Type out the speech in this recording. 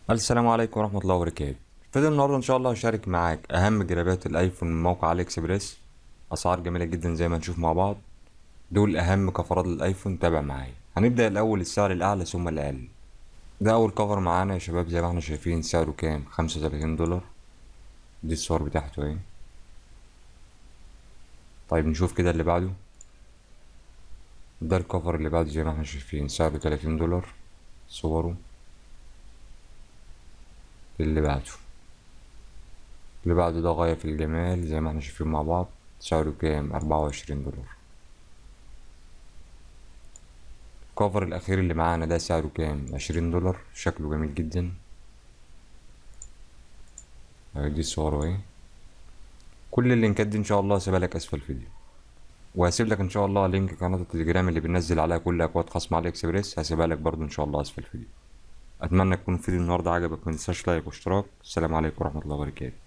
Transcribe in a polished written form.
السلام عليكم ورحمة الله وبركاته. فيديو النهاردة إن شاء الله هشارك معاك أهم جرابات الأيفون من موقع علي إكسبريس. أسعار جميلة جدا زي ما نشوف مع بعض. دول أهم كفرات للأيفون، تابع معايا. هنبدأ الأول السعر الأعلى ثم الأقل. ده أول كفر معانا يا شباب، زي ما احنا شايفين سعره كام؟ 35 دولار. دي الصور بتاعته اهي. طيب نشوف كده اللي بعده. ده الكفر اللي بعده زي ما احنا شايفين سعره 30 دولار. صوره. اللي بعده ده غاية في الجمال زي ما احنا شايفين مع بعض. سعره كام؟ 24 دولار. الكفر الأخير اللي معانا ده سعره كام؟ 20 دولار. شكله جميل جدا. دي صوره اهي. كل اللينكات دي إن شاء الله هسيبها لك أسفل الفيديو، وهسيب لك إن شاء الله لينك قناة التليجرام اللي بننزل عليها كل أكواد خصم علي إكسبريس، هسيبها لك برضو إن شاء الله أسفل الفيديو. أتمنى يكون الفيديو النهاردة عجبك، متنساش لايك واشتراك. السلام عليكم ورحمة الله وبركاته.